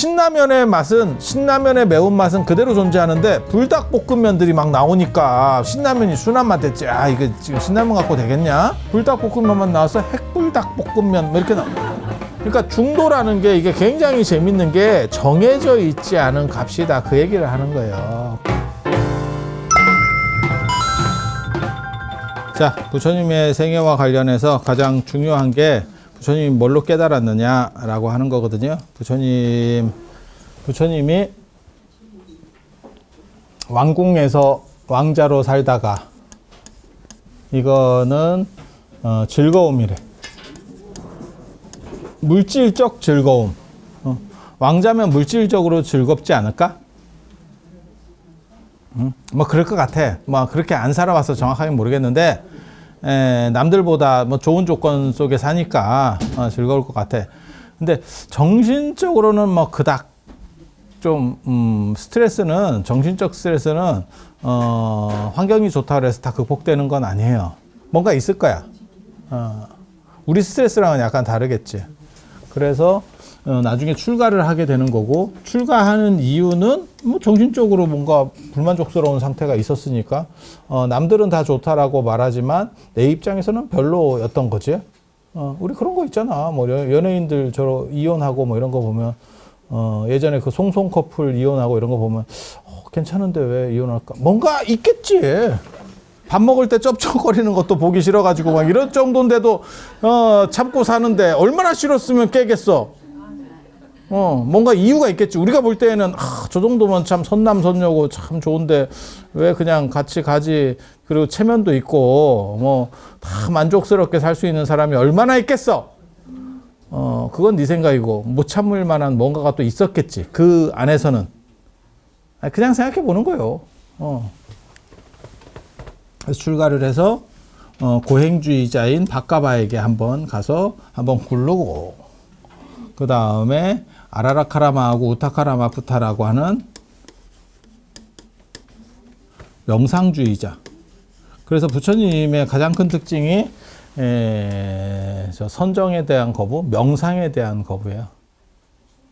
신라면의 맛은, 신라면의 매운맛은 그대로 존재하는데 불닭볶음면들이 막 나오니까 신라면이 순한 맛 됐지. 아, 이거 지금 신라면 갖고 되겠냐? 불닭볶음면만 나와서 핵불닭볶음면 뭐 이렇게 그러니까 중도라는 게 이게 굉장히 재밌는 게 정해져 있지 않은 값이다, 그 얘기를 하는 거예요. 자, 부처님의 생애와 관련해서 가장 중요한 게 부처님이 뭘로 깨달았느냐라고 하는 거거든요. 부처님이 왕궁에서 왕자로 살다가 이거는 즐거움이래. 물질적 즐거움. 왕자면 물질적으로 즐겁지 않을까? 뭐 그럴 것 같아. 뭐 그렇게 안 살아봐서 정확하게 모르겠는데 남들보다 뭐 좋은 조건 속에 사니까 즐거울 것 같아. 근데 정신적으로는 뭐 그닥 좀 스트레스는, 정신적 스트레스는 환경이 좋다 그래서 다 극복되는 건 아니에요. 뭔가 있을 거야. 우리 스트레스랑은 약간 다르겠지. 그래서 나중에 출가를 하게 되는 거고, 출가하는 이유는 뭐 정신적으로 뭔가 불만족스러운 상태가 있었으니까 남들은 다 좋다라고 말하지만 내 입장에서는 별로였던 거지. 우리 그런 거 있잖아. 뭐 연예인들 저러 이혼하고 뭐 이런 거 보면 예전에 그 송송 커플 이혼하고 이런 거 보면 괜찮은데 왜 이혼할까? 뭔가 있겠지. 밥 먹을 때 쩝쩝거리는 것도 보기 싫어가지고 막 이런 정도인데도 참고 사는데 얼마나 싫었으면 깨겠어. 뭔가 이유가 있겠지. 우리가 볼 때에는 저 정도면 참 선남선녀고 참 좋은데 왜 그냥 같이 가지. 그리고 체면도 있고 뭐 다 만족스럽게 살 수 있는 사람이 얼마나 있겠어. 그건 네 생각이고 못 참을 만한 뭔가가 또 있었겠지. 그 안에서는. 그냥 생각해 보는 거예요. 그래서 출가를 해서 고행주의자인 바까바에게 한번 가서 한번 굴르고, 그 다음에 아라라카라마하고 우타카라마푸타라고 하는 명상주의자. 그래서 부처님의 가장 큰 특징이 저 선정에 대한 거부, 명상에 대한 거부예요.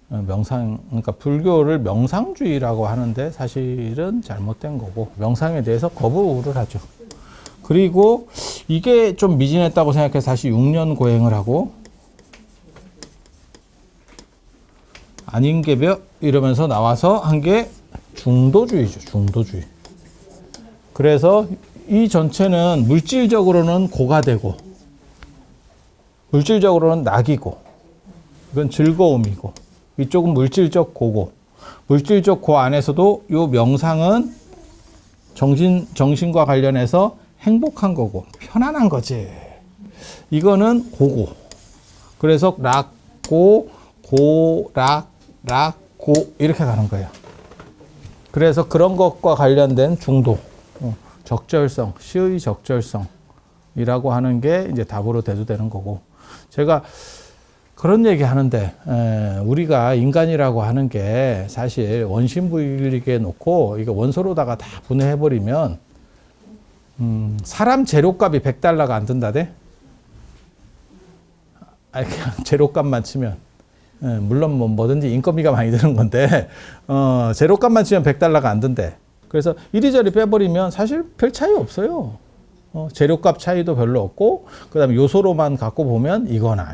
명상, 그러니까 불교를 명상주의라고 하는데 사실은 잘못된 거고, 명상에 대해서 거부를 하죠. 그리고 이게 좀 미진했다고 생각해서 다시 6년 고행을 하고, 아닌개벽 이러면서 나와서 한 게 중도주의죠. 중도주의. 그래서 이 전체는 물질적으로는 고가 되고, 물질적으로는 낙이고, 이건 즐거움이고, 이쪽은 물질적 고고, 물질적 고 안에서도 이 명상은 정신과 관련해서 행복한 거고 편안한 거지. 이거는 고고. 그래서 락고, 고, 락, 고 이렇게 가는 거예요. 그래서 그런 것과 관련된 중도, 적절성, 시의 적절성이라고 하는 게 이제 답으로 대두되는 거고, 제가 그런 얘기 하는데, 우리가 인간이라고 하는 게 사실 원심부일리게 놓고 이거 원소로다가 다 분해해버리면 사람 재료값이 $100가 안 든다대? 아니, 그냥 재료값만 치면. 물론 뭐든지 인건비가 많이 드는 건데, 재료값만 치면 $100가 안 든대. 그래서 이리저리 빼버리면 사실 별 차이 없어요. 재료값 차이도 별로 없고, 그 다음에 요소로만 갖고 보면 이거나,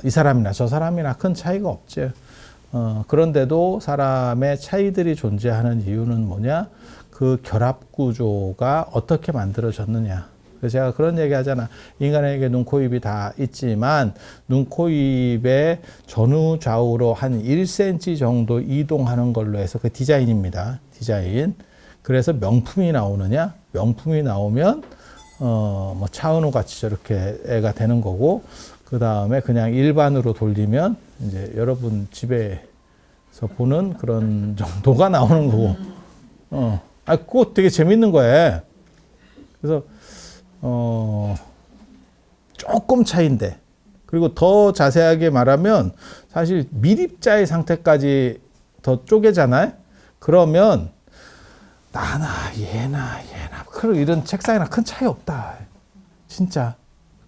이 사람이나 저 사람이나 큰 차이가 없죠. 그런데도 사람의 차이들이 존재하는 이유는 뭐냐? 그 결합 구조가 어떻게 만들어졌느냐. 그래서 제가 그런 얘기 하잖아. 인간에게 눈, 코, 입이 다 있지만 눈, 코, 입의 전후 좌우로 한 1cm 정도 이동하는 걸로 해서 그 디자인입니다. 디자인. 그래서 명품이 나오느냐? 명품이 나오면 뭐 차은우 같이 저렇게 애가 되는 거고, 그 다음에 그냥 일반으로 돌리면 이제 여러분 집에서 보는 그런 정도가 나오는 거고, 그거 되게 재밌는 거예요. 그래서 조금 차이인데, 그리고 더 자세하게 말하면 사실 밀입자의 상태까지 더 쪼개잖아요. 그러면 나나 얘나 이런 책상이나 큰 차이 없다. 진짜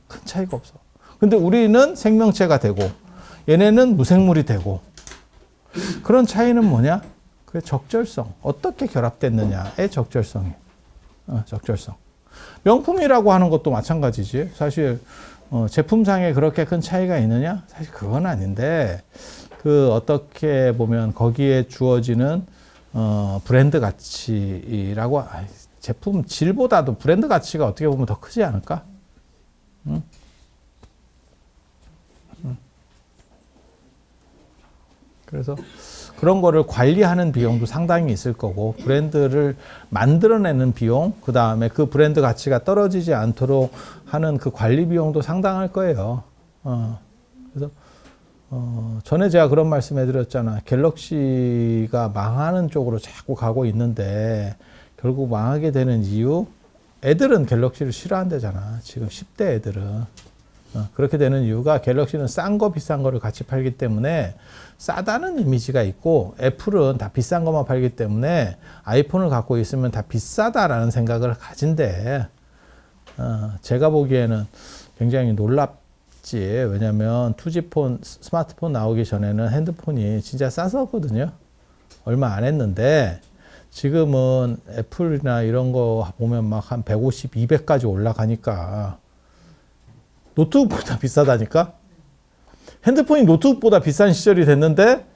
큰 차이가 없어. 근데 우리는 생명체가 되고 얘네는 무생물이 되고 그런 차이는 뭐냐? 그 적절성. 어떻게 결합됐느냐의 적절성이. 적절성. 명품이라고 하는 것도 마찬가지지. 사실 제품상에 그렇게 큰 차이가 있느냐? 사실 그건 아닌데 그 어떻게 보면 거기에 주어지는 브랜드 가치라고 제품 질보다도 브랜드 가치가 어떻게 보면 더 크지 않을까? 응? 그래서 그런 거를 관리하는 비용도 상당히 있을 거고 브랜드를 만들어내는 비용, 그 다음에 그 브랜드 가치가 떨어지지 않도록 하는 그 관리 비용도 상당할 거예요. 그래서 전에 제가 그런 말씀 해드렸잖아. 갤럭시가 망하는 쪽으로 자꾸 가고 있는데 결국 망하게 되는 이유, 애들은 갤럭시를 싫어한대잖아. 지금 10대 애들은. 그렇게 되는 이유가 갤럭시는 싼 거 비싼 거를 같이 팔기 때문에 싸다는 이미지가 있고 애플은 다 비싼 것만 팔기 때문에 아이폰을 갖고 있으면 다 비싸다라는 생각을 가진대. 제가 보기에는 굉장히 놀랍지. 왜냐면 2G폰 스마트폰 나오기 전에는 핸드폰이 진짜 쌌었거든요. 얼마 안 했는데 지금은 애플이나 이런 거 보면 막 한 150, 200까지 올라가니까 노트북보다 비싸다니까? 핸드폰이 노트북보다 비싼 시절이 됐는데,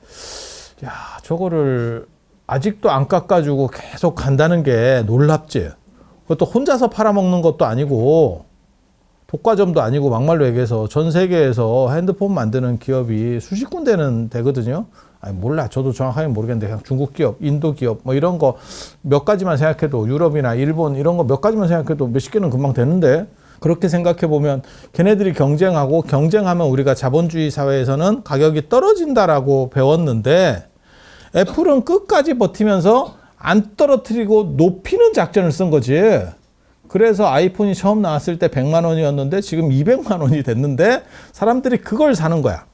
야, 저거를 아직도 안 깎아주고 계속 간다는 게 놀랍지. 그것도 혼자서 팔아먹는 것도 아니고, 독과점도 아니고, 막말로 얘기해서 전 세계에서 핸드폰 만드는 기업이 수십 군데는 되거든요. 아니, 몰라. 저도 정확하게 모르겠는데, 그냥 중국 기업, 인도 기업, 뭐 이런 거 몇 가지만 생각해도, 유럽이나 일본 이런 거 몇 가지만 생각해도 몇십 개는 금방 되는데, 그렇게 생각해 보면 걔네들이 경쟁하고 경쟁하면 우리가 자본주의 사회에서는 가격이 떨어진다라고 배웠는데 애플은 끝까지 버티면서 안 떨어뜨리고 높이는 작전을 쓴 거지. 그래서 아이폰이 처음 나왔을 때 100만 원이었는데 지금 200만 원이 됐는데 사람들이 그걸 사는 거야.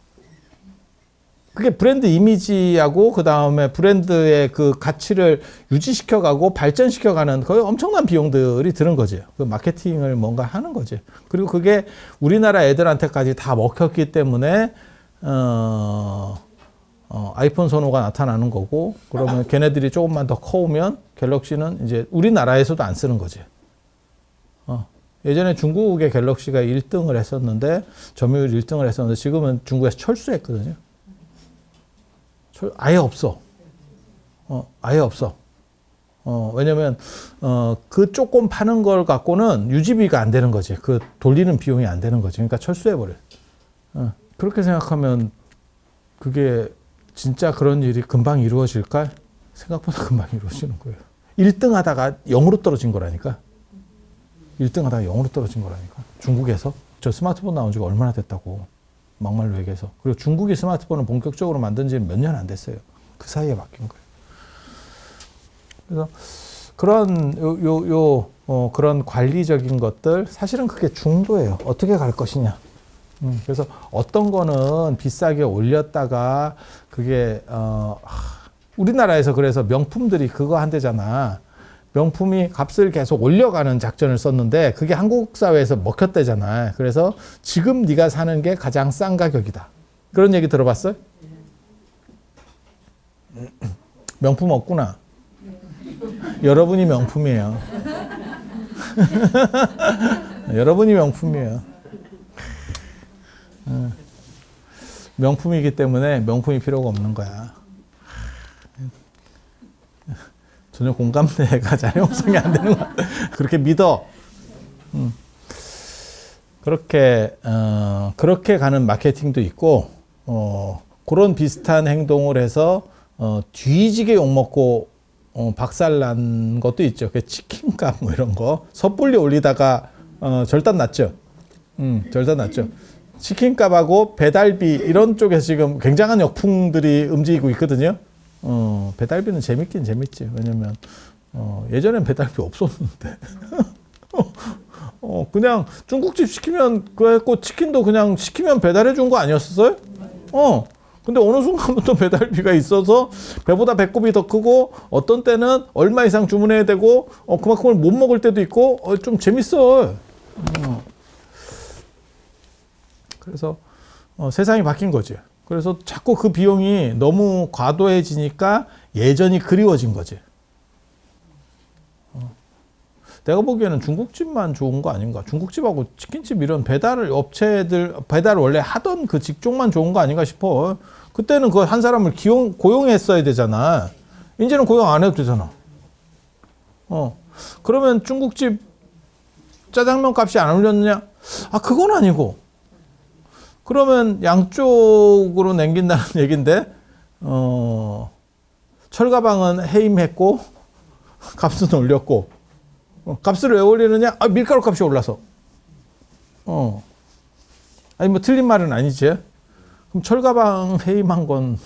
그게 브랜드 이미지하고 그 다음에 브랜드의 그 가치를 유지시켜가고 발전시켜가는 거의 엄청난 비용들이 드는 거지. 그 마케팅을 뭔가 하는 거지. 그리고 그게 우리나라 애들한테까지 다 먹혔기 때문에 아이폰 선호가 나타나는 거고 그러면 걔네들이 조금만 더 커오면 갤럭시는 이제 우리나라에서도 안 쓰는 거지. 예전에 중국의 갤럭시가 1등을 했었는데 점유율 1등을 했었는데 지금은 중국에서 철수했거든요. 아예 없어. 아예 없어. 왜냐면, 그 조금 파는 걸 갖고는 유지비가 안 되는 거지. 그 돌리는 비용이 안 되는 거지. 그러니까 철수해버려. 그렇게 생각하면 그게 진짜 그런 일이 금방 이루어질까? 생각보다 금방 이루어지는 거예요. 1등 하다가 0으로 떨어진 거라니까. 1등 하다가 0으로 떨어진 거라니까. 중국에서. 저 스마트폰 나온 지가 얼마나 됐다고. 막말로 얘기해서. 그리고 중국이 스마트폰을 본격적으로 만든 지 몇 년 안 됐어요. 그 사이에 바뀐 거예요. 그래서 그런 그런 관리적인 것들 사실은 그게 중도예요. 어떻게 갈 것이냐. 그래서 어떤 거는 비싸게 올렸다가 그게 우리나라에서 그래서 명품들이 그거 한대잖아. 명품이 값을 계속 올려가는 작전을 썼는데 그게 한국 사회에서 먹혔대잖아. 그래서 지금 네가 사는 게 가장 싼 가격이다. 그런 얘기 들어봤어요? 명품 없구나. 여러분이 명품이에요. 여러분이 명품이에요. 명품이기 때문에 명품이 필요가 없는 거야. 전혀 공감대가 잘 형성이 안 되는 거야. 그렇게 믿어. 그렇게 가는 마케팅도 있고, 그런 비슷한 행동을 해서, 뒤지게 욕먹고, 박살난 것도 있죠. 그 치킨값 뭐 이런 거. 섣불리 올리다가, 절단 났죠. 절단 났죠. 치킨값하고 배달비 이런 쪽에서 지금 굉장한 역풍들이 움직이고 있거든요. 배달비는 재밌긴 재밌지. 왜냐면, 예전엔 배달비 없었는데. 그냥 중국집 시키면 그랬고, 치킨도 그냥 시키면 배달해 준 거 아니었어요? 근데 어느 순간부터 배달비가 있어서 배보다 배꼽이 더 크고, 어떤 때는 얼마 이상 주문해야 되고, 그만큼을 못 먹을 때도 있고, 좀 재밌어. 그래서, 세상이 바뀐 거지. 그래서 자꾸 그 비용이 너무 과도해지니까 예전이 그리워진 거지. 내가 보기에는 중국집만 좋은 거 아닌가? 중국집하고 치킨집 이런 배달 원래 하던 그 직종만 좋은 거 아닌가 싶어. 그때는 그 한 사람을 고용했어야 되잖아. 이제는 고용 안 해도 되잖아. 그러면 중국집 짜장면 값이 안 올렸느냐? 아, 그건 아니고. 그러면 양쪽으로 남긴다는 얘긴데, 철가방은 해임했고, 값은 올렸고, 값을 왜 올리느냐? 아, 밀가루 값이 올라서. 아니, 뭐 틀린 말은 아니지. 그럼 철가방 해임한 건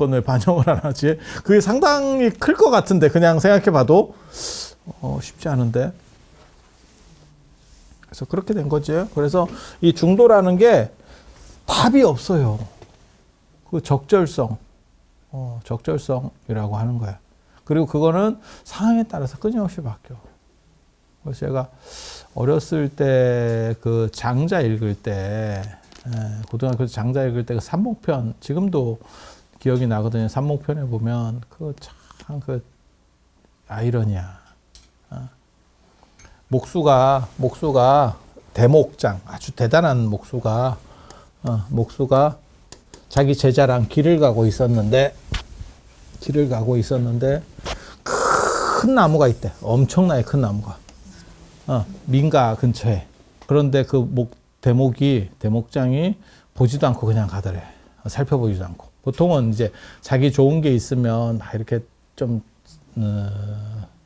왜 반영을 안 하지? 그게 상당히 클 것 같은데, 그냥 생각해봐도. 쉽지 않은데. 그래서 그렇게 된 거지. 그래서 이 중도라는 게 답이 없어요. 그 적절성이라고 하는 거야. 그리고 그거는 상황에 따라서 끊임없이 바뀌어. 그래서 제가 어렸을 때 그 장자 읽을 때, 고등학교 장자 읽을 때 그 삼목편, 지금도 기억이 나거든요. 삼목편에 보면 참 그 아이러니야. 목수가 대목장, 아주 대단한 목수가 자기 제자랑 길을 가고 있었는데 큰 나무가 있대. 엄청나게 큰 나무가. 민가 근처에. 그런데 그 대목장이 보지도 않고 그냥 가더래. 살펴보지도 않고. 보통은 이제 자기 좋은 게 있으면 막 이렇게 좀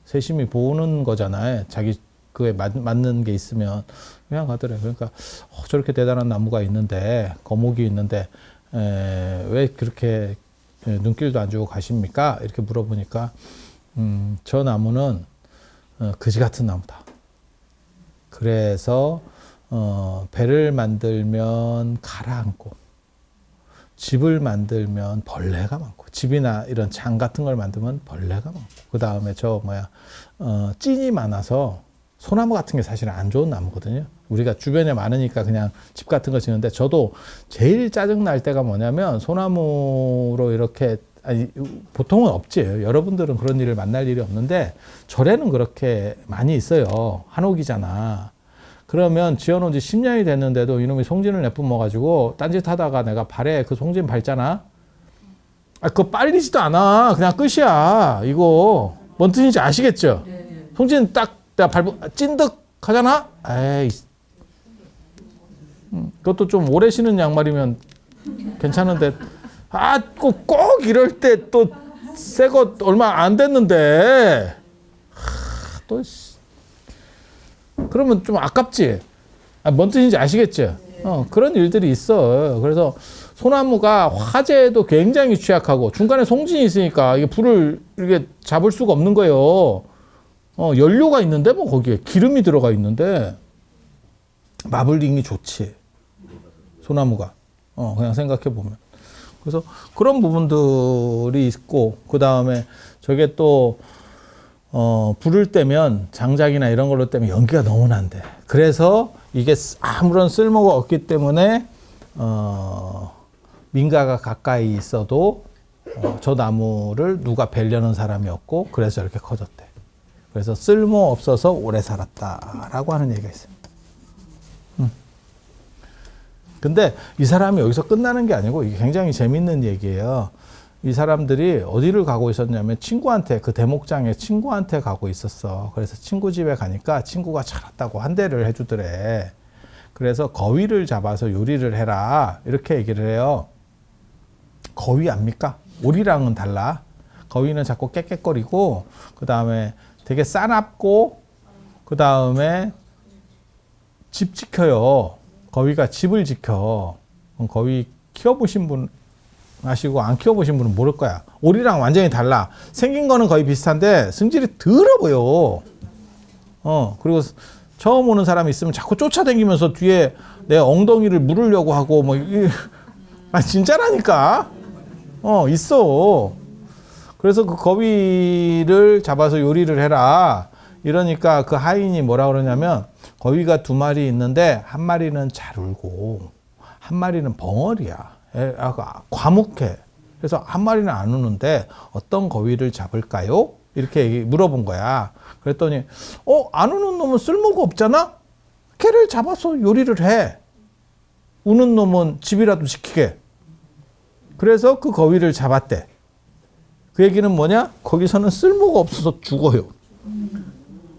세심히 보는 거잖아요. 자기 그에 맞는 게 있으면 그냥 가더래. 그러니까 저렇게 대단한 나무가 있는데, 거목이 있는데 왜 그렇게 눈길도 안 주고 가십니까? 이렇게 물어보니까 저 나무는 그지 같은 나무다. 그래서 배를 만들면 가라앉고, 집을 만들면 벌레가 많고, 집이나 이런 장 같은 걸 만들면 벌레가 많고, 그 다음에 찐이 많아서 소나무 같은 게 사실은 안 좋은 나무거든요. 우리가 주변에 많으니까 그냥 집 같은 거 짓는데, 저도 제일 짜증 날 때가 뭐냐면 소나무로 이렇게, 아니, 보통은 없지. 여러분들은 그런 일을 만날 일이 없는데 절에는 그렇게 많이 있어요. 한옥이잖아. 그러면 지어놓은 지 10년이 됐는데도 이놈이 송진을 내뿜어가지고 딴짓 하다가 내가 발에 그 송진 밟잖아. 그거 빨리지도 않아. 그냥 끝이야. 이거 뭔 뜻인지 아시겠죠? 송진 딱 내가 밟으면 찐득 하잖아? 에이. 그것도 좀 오래 신은 양말이면 괜찮은데, 꼭 이럴 때 또 새 거 얼마 안 됐는데, 그러면 좀 아깝지? 뭔 뜻인지 아시겠죠? 그런 일들이 있어. 그래서 소나무가 화재에도 굉장히 취약하고, 중간에 송진이 있으니까 이게 불을 이렇게 잡을 수가 없는 거예요. 연료가 있는데, 뭐, 거기에 기름이 들어가 있는데, 마블링이 좋지. 소나무가. 그냥 생각해보면. 그래서 그런 부분들이 있고, 그 다음에 저게 또, 불을 떼면, 장작이나 이런 걸로 떼면 연기가 너무 난대. 그래서 이게 아무런 쓸모가 없기 때문에, 민가가 가까이 있어도, 저 나무를 누가 베려는 사람이 없고, 그래서 이렇게 커졌대. 그래서 쓸모 없어서 오래 살았다라고 하는 얘기가 있어요. 근데 이 사람이 여기서 끝나는 게 아니고, 이게 굉장히 재밌는 얘기예요. 이 사람들이 어디를 가고 있었냐면 친구한테, 그 대목장의 친구한테 가고 있었어. 그래서 친구 집에 가니까 친구가 잘했다고 한 대를 해주더래. 그래서 거위를 잡아서 요리를 해라, 이렇게 얘기를 해요. 거위 압니까? 오리랑은 달라. 거위는 자꾸 깨깨거리고, 그 다음에 되게 싸납고, 그 다음에 집 지켜요. 거위가 집을 지켜. 거위 키워보신 분 아시고, 안 키워보신 분은 모를 거야. 오리랑 완전히 달라. 생긴 거는 거의 비슷한데 승질이 더러 보여. 그리고 처음 오는 사람이 있으면 자꾸 쫓아다니면서 뒤에 내 엉덩이를 물으려고 하고, 진짜라니까. 있어. 그래서 그 거위를 잡아서 요리를 해라. 이러니까 그 하인이 뭐라 그러냐면, 거위가 2마리 있는데 한 마리는 잘 울고 한 마리는 벙어리야. 과묵해. 그래서 한 마리는 안 우는데 어떤 거위를 잡을까요? 이렇게 물어본 거야. 그랬더니 안 우는 놈은 쓸모가 없잖아? 걔를 잡아서 요리를 해. 우는 놈은 집이라도 지키게. 그래서 그 거위를 잡았대. 그 얘기는 뭐냐? 거기서는 쓸모가 없어서 죽어요.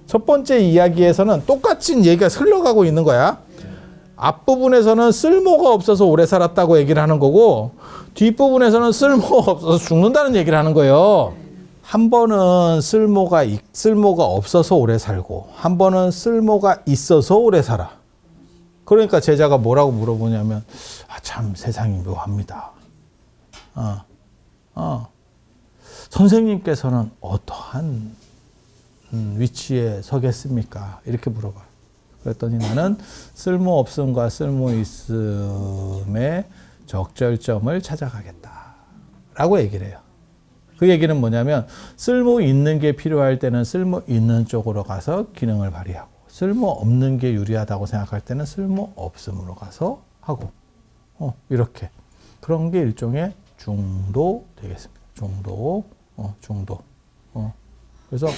첫 번째 이야기에서는 똑같은 얘기가 흘러가고 있는 거야. 앞부분에서는 쓸모가 없어서 오래 살았다고 얘기를 하는 거고, 뒷부분에서는 쓸모가 없어서 죽는다는 얘기를 하는 거예요. 한 번은 쓸모가 없어서 오래 살고, 한 번은 쓸모가 있어서 오래 살아. 그러니까 제자가 뭐라고 물어보냐면, 참 세상이 묘합니다. 선생님께서는 어떠한 위치에 서겠습니까? 이렇게 물어봐. 그랬더니 나는 쓸모없음과 쓸모있음의 적절점을 찾아가겠다 라고 얘기를 해요. 그 얘기는 뭐냐면 쓸모있는 게 필요할 때는 쓸모있는 쪽으로 가서 기능을 발휘하고, 쓸모없는 게 유리하다고 생각할 때는 쓸모없음으로 가서 하고, 이렇게. 그런 게 일종의 중도 되겠습니다. 중도. 그래서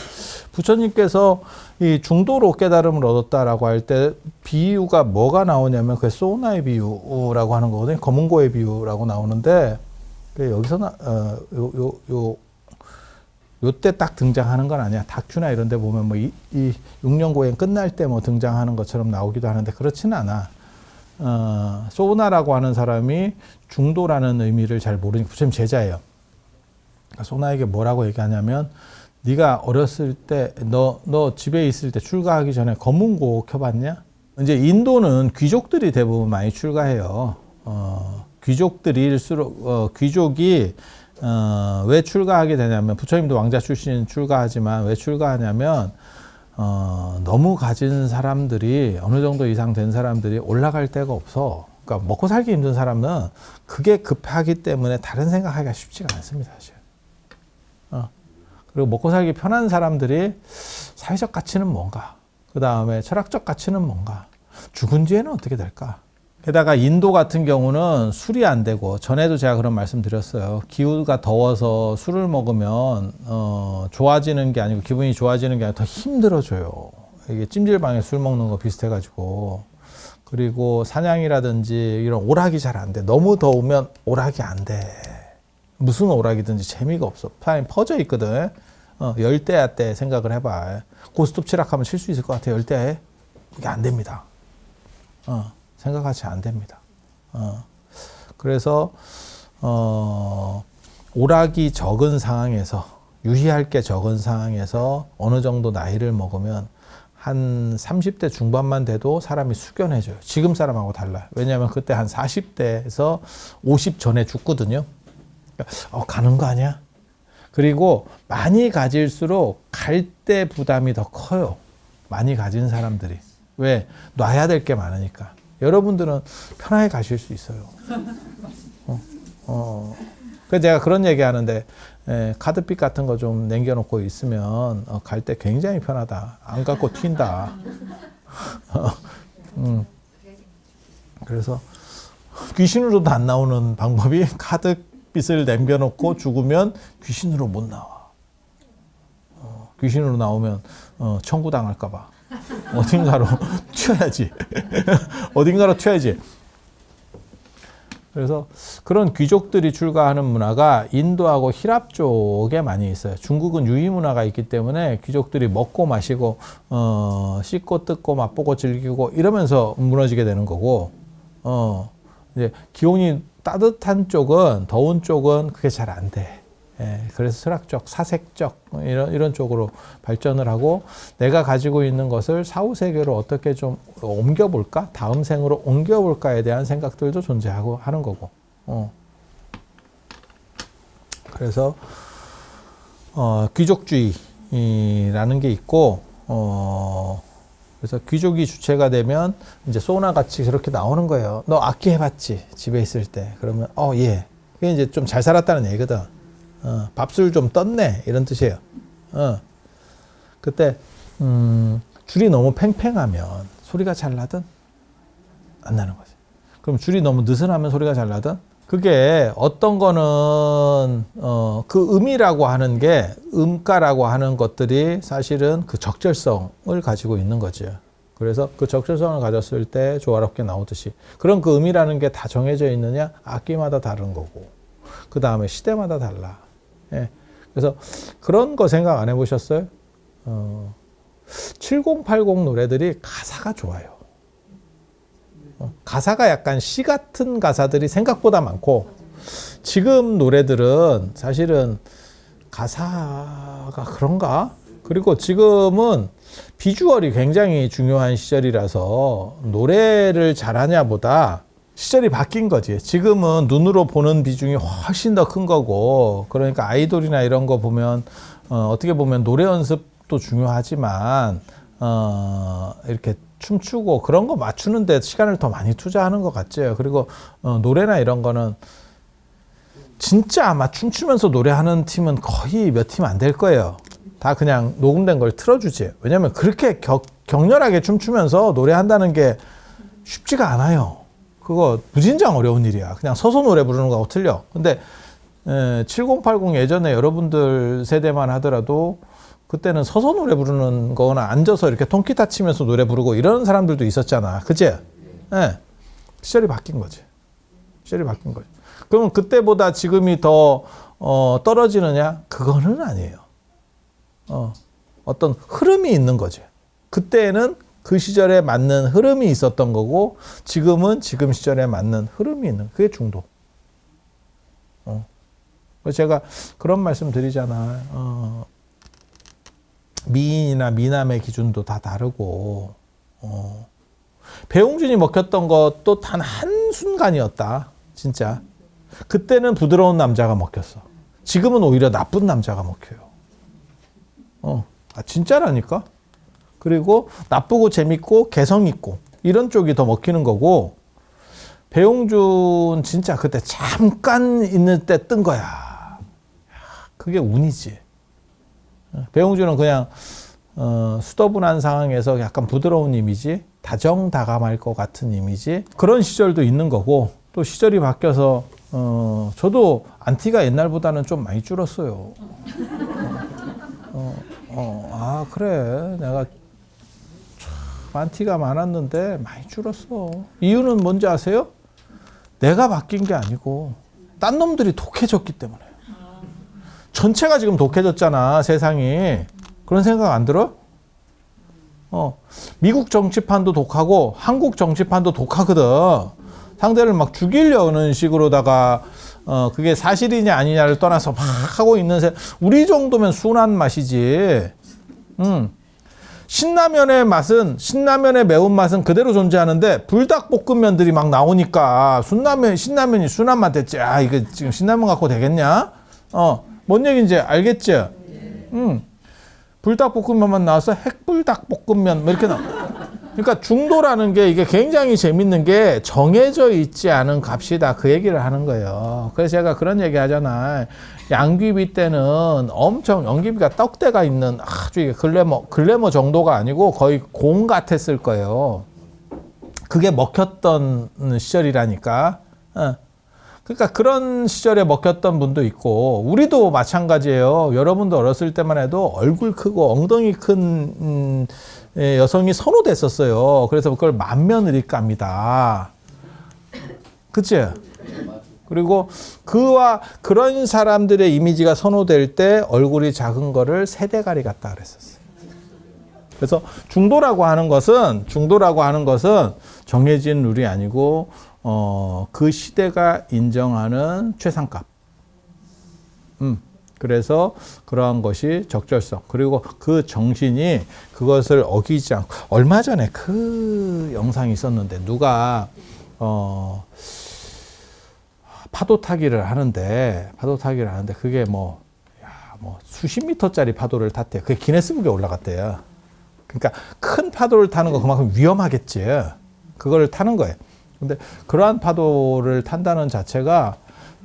부처님께서 이 중도로 깨달음을 얻었다라고 할 때 비유가 뭐가 나오냐면 그 소나의 비유라고 하는 거거든요. 검은고의 비유라고 나오는데 여기서는 요때 딱 등장하는 건 아니야. 다큐나 이런 데 보면 뭐 이 6년 고행 끝날 때 뭐 등장하는 것처럼 나오기도 하는데 그렇지는 않아. 소나라고 하는 사람이 중도라는 의미를 잘 모르니까 부처님 제자예요. 그러니까 소나에게 뭐라고 얘기하냐면 네가 어렸을 때 너 집에 있을 때 출가하기 전에 검은고 켜봤냐? 이제 인도는 귀족들이 대부분 많이 출가해요. 귀족들일수록 귀족이 왜 출가하게 되냐면 부처님도 왕자 출신 출가하지만 왜 출가하냐면 너무 가진 사람들이 어느 정도 이상 된 사람들이 올라갈 데가 없어. 그러니까 먹고 살기 힘든 사람은 그게 급하기 때문에 다른 생각하기가 쉽지가 않습니다, 사실. 그리고 먹고 살기 편한 사람들이 사회적 가치는 뭔가, 그 다음에 철학적 가치는 뭔가, 죽은 뒤에는 어떻게 될까? 게다가 인도 같은 경우는 술이 안 되고, 전에도 제가 그런 말씀 드렸어요. 기후가 더워서 술을 먹으면 좋아지는 게 아니고 기분이 좋아지는 게 아니라 더 힘들어져요. 이게 찜질방에 술 먹는 거 비슷해가지고. 그리고 사냥이라든지 이런 오락이 잘 안 돼. 너무 더우면 오락이 안 돼. 무슨 오락이든지 재미가 없어. 파인 퍼져 있거든. 열대야 때 생각을 해봐. 고스톱 치락하면 칠 수 있을 것 같아. 열대야에 이게 안 됩니다. 생각같이 안 됩니다. 그래서 오락이 적은 상황에서, 유희할 게 적은 상황에서 어느 정도 나이를 먹으면 한 30대 중반만 돼도 사람이 숙연해져요. 지금 사람하고 달라요. 왜냐하면 그때 한 40대에서 50 전에 죽거든요. 가는 거 아니야? 그리고 많이 가질수록 갈 때 부담이 더 커요. 많이 가진 사람들이. 왜? 놔야 될 게 많으니까. 여러분들은 편하게 가실 수 있어요. 그래서 제가 그런 얘기 하는데, 카드빚 같은 거 좀 남겨놓고 있으면, 갈 때 굉장히 편하다. 안 갖고 튄다. 그래서 귀신으로도 안 나오는 방법이 카드빚을 남겨놓고 죽으면 귀신으로 못 나와. 귀신으로 나오면, 청구 당할까봐. 어딘가로 튀어야지. 어딘가로 튀어야지. 그래서 그런 귀족들이 출가하는 문화가 인도하고 히랍 쪽에 많이 있어요. 중국은 유희 문화가 있기 때문에 귀족들이 먹고 마시고 씻고 뜯고 맛보고 즐기고 이러면서 무너지게 되는 거고, 이제 기온이 따뜻한 쪽은, 더운 쪽은 그게 잘 안 돼. 그래서 철학적, 사색적 이런 쪽으로 발전을 하고, 내가 가지고 있는 것을 사후세계로 어떻게 좀 옮겨볼까? 다음 생으로 옮겨볼까에 대한 생각들도 존재하고 하는 거고. 그래서 귀족주의라는 게 있고, 그래서 귀족이 주체가 되면 이제 소나 같이 그렇게 나오는 거예요. 너 악기 해봤지? 집에 있을 때. 그러면 예. 그게 이제 좀 잘 살았다는 얘기거든. 밥술 좀 떴네 이런 뜻이에요. 그때 줄이 너무 팽팽하면 소리가 잘 나든 안 나는 거지. 그럼 줄이 너무 느슨하면 소리가 잘 나든? 그게 어떤 거는 그 음이라고 하는 게 음가라고 하는 것들이 사실은 그 적절성을 가지고 있는 거죠. 그래서 그 적절성을 가졌을 때 조화롭게 나오듯이 그런 그 음이라는 게 다 정해져 있느냐? 악기마다 다른 거고 그 다음에 시대마다 달라. 예. 그래서 그런 거 생각 안 해보셨어요? 7080 노래들이 가사가 좋아요. 가사가 약간 시 같은 가사들이 생각보다 많고 지금 노래들은 사실은 가사가 그런가? 그리고 지금은 비주얼이 굉장히 중요한 시절이라서 노래를 잘하냐보다 시절이 바뀐 거지. 지금은 눈으로 보는 비중이 훨씬 더 큰 거고 그러니까 아이돌이나 이런 거 보면 어떻게 보면 노래 연습도 중요하지만 이렇게 춤추고 그런 거 맞추는 데 시간을 더 많이 투자하는 것 같죠. 그리고 노래나 이런 거는 진짜 아마 춤추면서 노래하는 팀은 거의 몇 팀 안 될 거예요. 다 그냥 녹음된 걸 틀어주지. 왜냐면 그렇게 격렬하게 춤추면서 노래한다는 게 쉽지가 않아요. 그거 무진장 어려운 일이야. 그냥 서서 노래 부르는 거하고 틀려. 근데 7080 예전에 여러분들 세대만 하더라도 그때는 서서 노래 부르는 거나 앉아서 이렇게 통기타 치면서 노래 부르고 이런 사람들도 있었잖아. 그치? 네. 시절이 바뀐 거지. 시절이 바뀐 거지. 그러면 그때보다 지금이 더 떨어지느냐? 그거는 아니에요. 어떤 흐름이 있는 거지. 그때는 그 시절에 맞는 흐름이 있었던 거고 지금은 지금 시절에 맞는 흐름이 있는 그게 중도. 그래서 제가 그런 말씀 드리잖아. 미인이나 미남의 기준도 다 다르고 배용준이 먹혔던 것도 단 한순간이었다. 진짜. 그때는 부드러운 남자가 먹혔어. 지금은 오히려 나쁜 남자가 먹혀요. 진짜라니까. 그리고 나쁘고 재밌고 개성 있고 이런 쪽이 더 먹히는 거고 배용준 진짜 그때 잠깐 있는 때 뜬 거야. 그게 운이지. 배용준은 그냥 수더분한 상황에서 약간 부드러운 이미지, 다정다감할 것 같은 이미지 그런 시절도 있는 거고 또 시절이 바뀌어서 저도 안티가 옛날보다는 좀 많이 줄었어요. 그래 내가 안티가 많았는데 많이 줄었어. 이유는 뭔지 아세요? 내가 바뀐 게 아니고 딴 놈들이 독해졌기 때문에. 전체가 지금 독해졌잖아, 세상이. 그런 생각 안 들어? 미국 정치판도 독하고 한국 정치판도 독하거든. 상대를 막 죽이려는 식으로다가 그게 사실이냐 아니냐를 떠나서 막 하고 있는 우리 정도면 순한 맛이지. 신라면의 맛은 신라면의 매운맛은 그대로 존재하는데 불닭볶음면들이 막 나오니까 신라면이 순한 맛 됐지. 이거 지금 신라면 갖고 되겠냐? 뭔 얘기인지 알겠지? 불닭볶음면만 나와서 핵불닭볶음면 뭐 이렇게 나와. 그러니까 중도라는 게 이게 굉장히 재밌는 게 정해져 있지 않은 값이다. 그 얘기를 하는 거예요. 그래서 제가 그런 얘기 하잖아. 양귀비 때는 엄청 연기비가 떡대가 있는 아주 이게 글래머 정도가 아니고 거의 공 같았을 거예요. 그게 먹혔던 시절이라니까. 그러니까 그런 시절에 먹혔던 분도 있고 우리도 마찬가지예요. 여러분도 어렸을 때만 해도 얼굴 크고 엉덩이 큰 여성이 선호됐었어요. 그래서 그걸 맏며느리감이다. 그치? 그리고 그런 사람들의 이미지가 선호될 때 얼굴이 작은 거를 세대가리 같다 그랬었어요. 그래서 중도라고 하는 것은 정해진 룰이 아니고 그 시대가 인정하는 최상값. 그래서 그러한 것이 적절성. 그리고 그 정신이 그것을 어기지 않고. 얼마 전에 그 영상이 있었는데 누가 파도 타기를 하는데 그게 뭐 수십 미터짜리 파도를 탔대요. 그게 기네스북에 올라갔대요. 그러니까 큰 파도를 타는 거 그만큼 위험하겠지. 그걸 타는 거예요. 근데 그러한 파도를 탄다는 자체가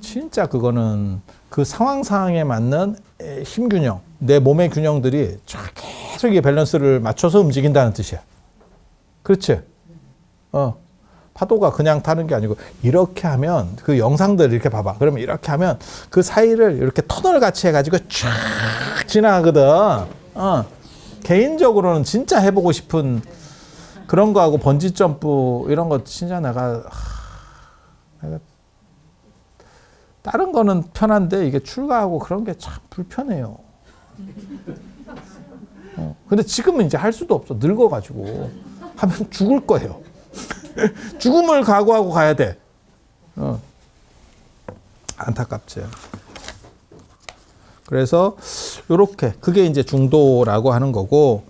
진짜 그거는 그 상황에 맞는 힘 균형, 내 몸의 균형들이 계속 이 밸런스를 맞춰서 움직인다는 뜻이야. 그렇지? 파도가 그냥 타는 게 아니고 이렇게 하면 그 영상들 이렇게 봐봐. 그러면 이렇게 하면 그 사이를 이렇게 터널 같이 해가지고 쫙 지나가거든. 개인적으로는 진짜 해보고 싶은 그런 거하고 번지 점프 이런 거 진짜 내가 다른 거는 편한데 이게 출가하고 그런 게 참 불편해요. 근데 지금은 이제 할 수도 없어. 늙어가지고 하면 죽을 거예요. 죽음을 각오하고 가야 돼. 안타깝죠. 그래서 요렇게 그게 이제 중도라고 하는 거고,